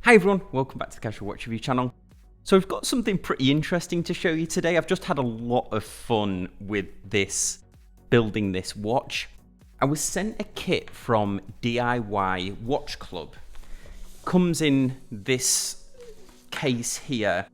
Hi everyone, welcome back to the Casual Watch Review channel. So we've got something pretty interesting to show you today. I've just had a lot of fun with building this watch. I was sent a kit from DIY Watch Club. Comes in this case here,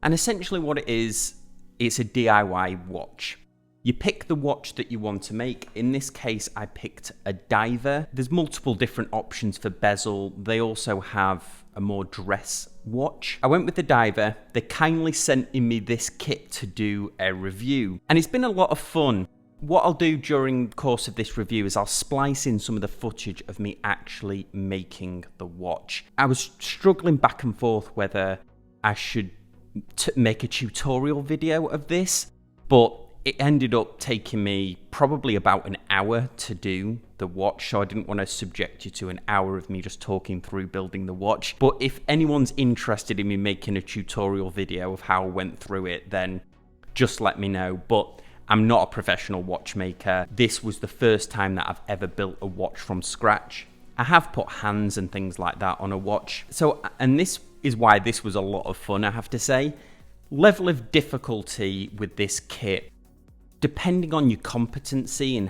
and essentially what it is, it's a DIY watch. You pick the watch that you want to make. In this case, I picked a diver. There's multiple different options for bezel. They also have a more dress watch. I went with the diver. They kindly sent me this kit to do a review, and it's been a lot of fun. What I'll do during the course of this review is I'll splice in some of the footage of me actually making the watch. I was struggling back and forth whether I should make a tutorial video of this, but it ended up taking me probably about an hour to do the watch, so I didn't want to subject you to an hour of me just talking through building the watch. But if anyone's interested in me making a tutorial video of how I went through it, then just let me know. But I'm not a professional watchmaker. This was the first time that I've ever built a watch from scratch. I have put hands and things like that on a watch. And this is why this was a lot of fun, I have to say. Level of difficulty with this kit, depending on your competency and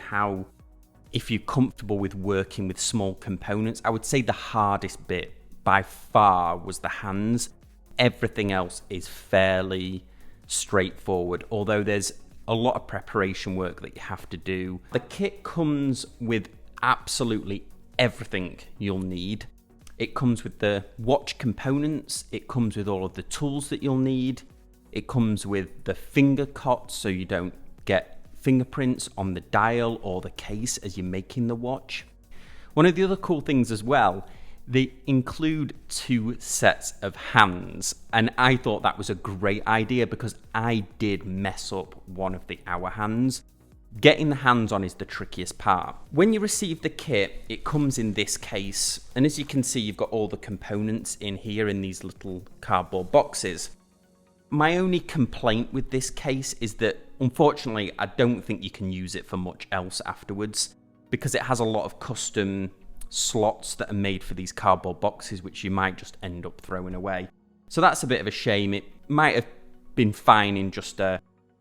if you're comfortable with working with small components, I would say the hardest bit by far was the hands. Everything else is fairly straightforward, although there's a lot of preparation work that you have to do. The kit comes with absolutely everything you'll need. It comes with the watch components, it comes with all of the tools that you'll need, it comes with the finger cots so you don't get fingerprints on the dial or the case as you're making the watch. One of the other cool things as well, they include 2 sets of hands, and I thought that was a great idea because I did mess up one of the hour hands. Getting the hands on is the trickiest part. When you receive the kit, it comes in this case, and as you can see, you've got all the components in here in these little cardboard boxes. My only complaint with this case is that, unfortunately, I don't think you can use it for much else afterwards because it has a lot of custom slots that are made for these cardboard boxes, which you might just end up throwing away. So that's a bit of a shame. It might have been fine in just a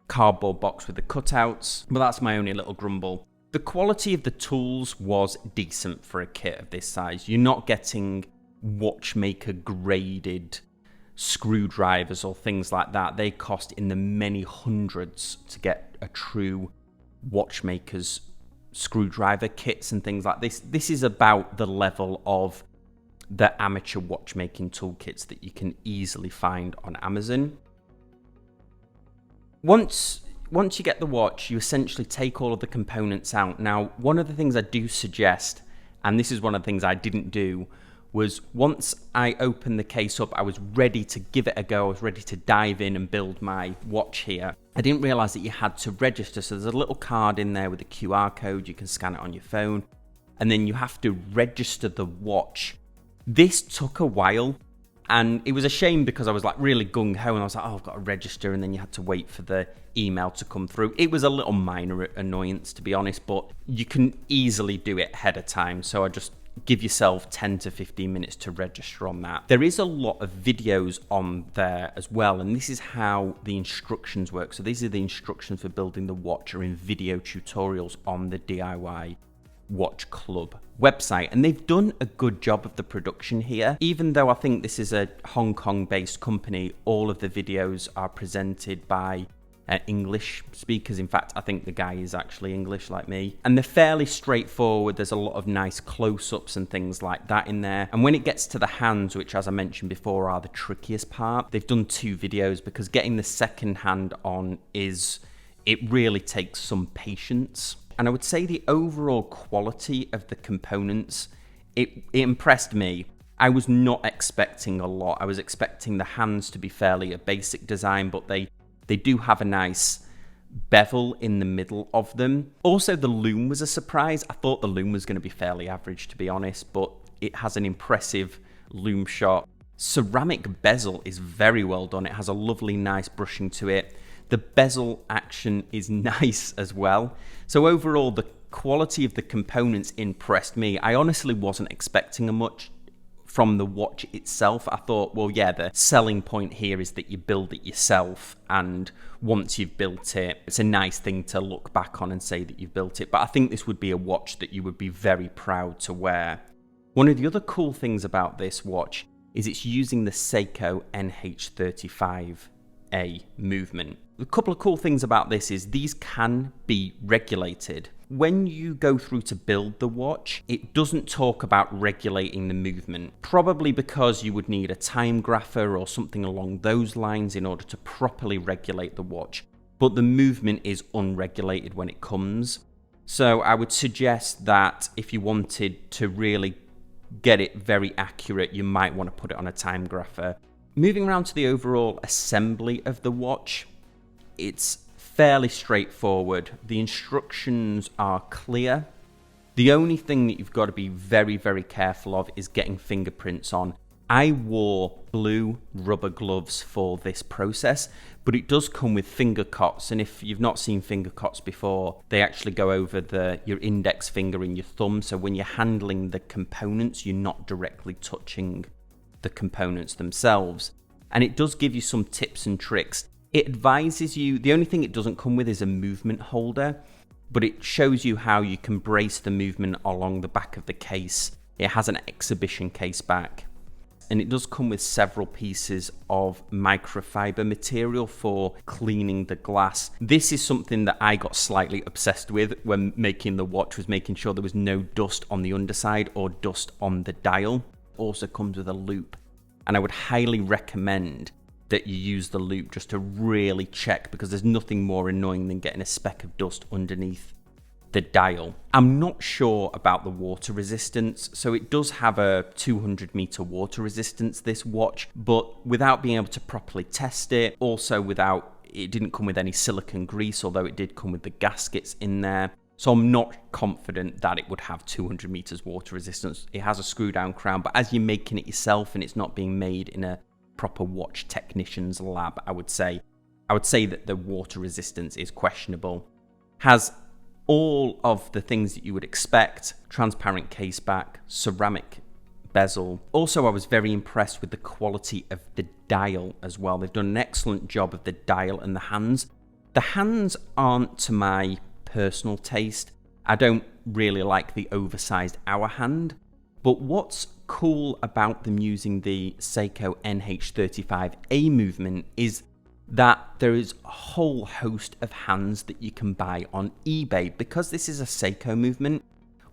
cardboard box with the cutouts, but that's my only little grumble. The quality of the tools was decent for a kit of this size. You're not getting watchmaker graded screwdrivers or things like that. They cost in the many hundreds to get a true watchmaker's screwdriver kits and things like this. This is about the level of the amateur watchmaking toolkits that you can easily find on Amazon. Once you get the watch, you essentially take all of the components out. Now, one of the things I do suggest, and this is one of the things I didn't do, was once I opened the case up, I was ready to give it a go. I was ready to dive in and build my watch here. I didn't realize that you had to register. So there's a little card in there with a QR code. You can scan it on your phone, and then you have to register the watch. This took a while, and it was a shame because I was like really gung-ho, and I was like, oh, I've got to register, and then you had to wait for the email to come through. It was a little minor annoyance, to be honest, but you can easily do it ahead of time. So I just give yourself 10 to 15 minutes to register on that. There is a lot of videos on there as well, and this is how the instructions work. So these are the instructions for building the watch are in video tutorials on the DIY Watch Club website, and they've done a good job of the production here. Even though I think this is a Hong Kong based company, all of the videos are presented by English speakers. In fact, I think the guy is actually English like me, and they're fairly straightforward. There's a lot of nice close-ups and things like that in there. And when it gets to the hands, which as I mentioned before are the trickiest part, they've done 2 videos because getting the second hand on it really takes some patience. And I would say the overall quality of the components, it impressed me. I was not expecting a lot. I was expecting the hands to be fairly a basic design, but they do have a nice bevel in the middle of them. Also, the loom was a surprise. I thought the loom was going to be fairly average, to be honest, but it has an impressive loom shot. Ceramic bezel is very well done. It has a lovely, nice brushing to it. The bezel action is nice as well. So overall, the quality of the components impressed me. I honestly wasn't expecting much from the watch itself. I thought, well, yeah, the selling point here is that you build it yourself, and once you've built it, it's a nice thing to look back on and say that you've built it. But I think this would be a watch that you would be very proud to wear. One of the other cool things about this watch is it's using the Seiko NH35A movement. A couple of cool things about this is these can be regulated. When you go through to build the watch, it doesn't talk about regulating the movement, probably because you would need a time grapher or something along those lines in order to properly regulate the watch. But the movement is unregulated when it comes. So I would suggest that if you wanted to really get it very accurate, you might want to put it on a time grapher. Moving around to the overall assembly of the watch, it's fairly straightforward. The instructions are clear. The only thing that you've got to be very, very careful of is getting fingerprints on. I wore blue rubber gloves for this process, but it does come with finger cots, and if you've not seen finger cots before, they actually go over your index finger and your thumb, so when you're handling the components, you're not directly touching the components themselves. And it does give you some tips and tricks. It advises you, the only thing it doesn't come with is a movement holder, but it shows you how you can brace the movement along the back of the case. It has an exhibition case back. And it does come with several pieces of microfiber material for cleaning the glass. This is something that I got slightly obsessed with when making the watch, was making sure there was no dust on the underside or dust on the dial. Also comes with a loop, and I would highly recommend that you use the loop just to really check, because there's nothing more annoying than getting a speck of dust underneath the dial. I'm not sure about the water resistance, so it does have a 200 meter water resistance, this watch, but without being able to properly test it, also it didn't come with any silicone grease, although it did come with the gaskets in there. So I'm not confident that it would have 200 meters water resistance. It has a screw down crown, but as you're making it yourself and it's not being made in a proper watch technician's lab, I would say that the water resistance is questionable. Has all of the things that you would expect: transparent case back, ceramic bezel. Also, I was very impressed with the quality of the dial as well. They've done an excellent job of the dial and the hands. The hands aren't to my personal taste. I don't really like the oversized hour hand, but what's cool about them using the Seiko NH35A movement is that there is a whole host of hands that you can buy on eBay. Because this is a Seiko movement,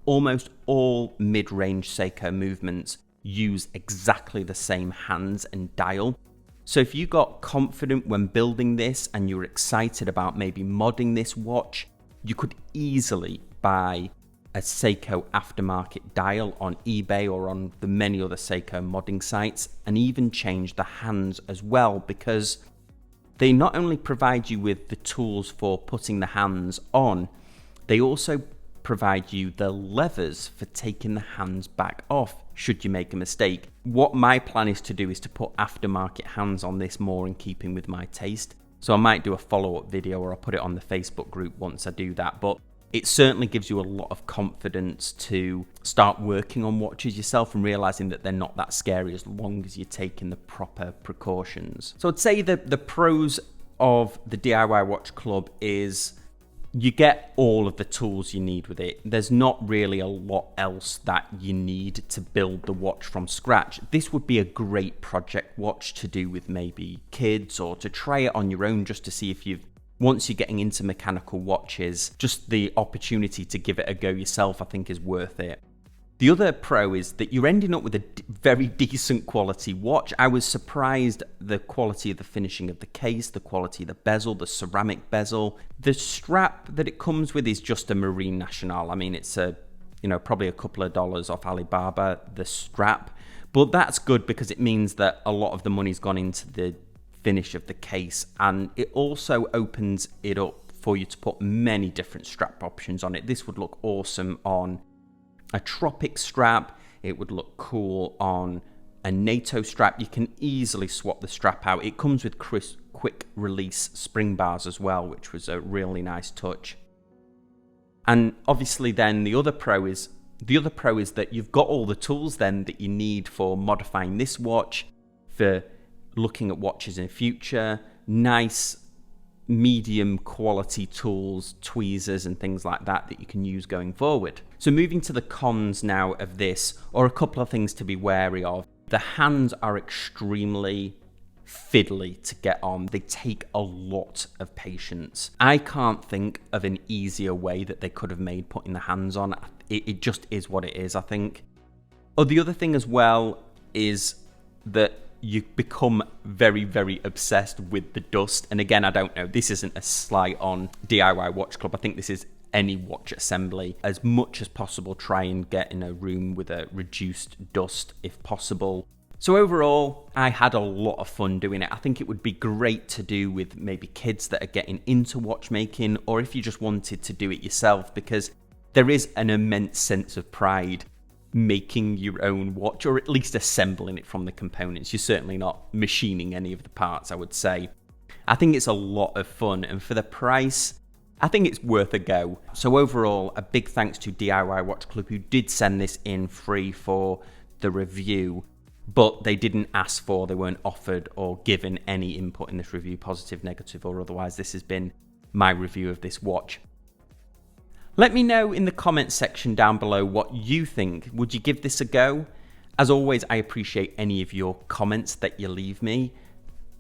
almost all mid-range Seiko movements use exactly the same hands and dial. So if you got confident when building this and you were excited about maybe modding this watch, you could easily buy a Seiko aftermarket dial on eBay or on the many other Seiko modding sites, and even change the hands as well, because they not only provide you with the tools for putting the hands on, they also provide you the levers for taking the hands back off should you make a mistake. What my plan is to do is to put aftermarket hands on this, more in keeping with my taste. So I might do a follow-up video, or I'll put it on the Facebook group once I do that. But it certainly gives you a lot of confidence to start working on watches yourself and realizing that they're not that scary as long as you're taking the proper precautions. So I'd say that the pros of the DIY Watch Club is you get all of the tools you need with it. There's not really a lot else that you need to build the watch from scratch. This would be a great project watch to do with maybe kids, or to try it on your own just to see if once you're getting into mechanical watches, just the opportunity to give it a go yourself, I think, is worth it. The other pro is that you're ending up with a very decent quality watch. I was surprised the quality of the finishing of the case, the quality of the bezel, the ceramic bezel. The strap that it comes with is just a Marine National. I mean, it's probably a couple of dollars off Alibaba, the strap. But that's good, because it means that a lot of the money's gone into the finish of the case, and it also opens it up for you to put many different strap options on it. This would look awesome on a Tropic strap. It would look cool on a NATO strap. You can easily swap the strap out. It comes with quick release spring bars as well, which was a really nice touch. And obviously then the other pro is The other pro is that you've got all the tools then that you need for modifying this watch, for looking at watches in the future, nice medium quality tools, tweezers and things like that you can use going forward. So moving to the cons now of this, or a couple of things to be wary of. The hands are extremely fiddly to get on. They take a lot of patience. I can't think of an easier way that they could have made putting the hands on. It just is what it is, I think. Oh, the other thing as well is that you become very, very obsessed with the dust. And again, I don't know, this isn't a slight on DIY Watch Club. I think this is any watch assembly. As much as possible, try and get in a room with a reduced dust if possible. So overall, I had a lot of fun doing it. I think it would be great to do with maybe kids that are getting into watchmaking, or if you just wanted to do it yourself, because there is an immense sense of pride making your own watch, or at least assembling it from the components. You're certainly not machining any of the parts, I would say. I think it's a lot of fun, and for the price, I think it's worth a go. So overall, a big thanks to DIY Watch Club, who did send this in free for the review, but they didn't ask for, they weren't offered or given any input in this review, positive, negative, or otherwise. This has been my review of this watch. Let me know in the comments section down below what you think. Would you give this a go? As always, I appreciate any of your comments that you leave me.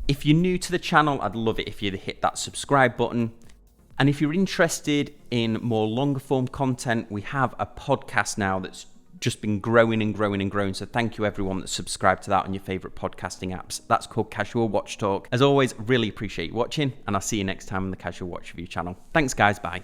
If you're new to the channel, I'd love it if you'd hit that subscribe button. And if you're interested in more longer form content, we have a podcast now that's just been growing and growing and growing. So thank you everyone that's subscribed to that on your favorite podcasting apps. That's called Casual Watch Talk. As always, really appreciate you watching, and I'll see you next time on the Casual Watch Review channel. Thanks guys, bye.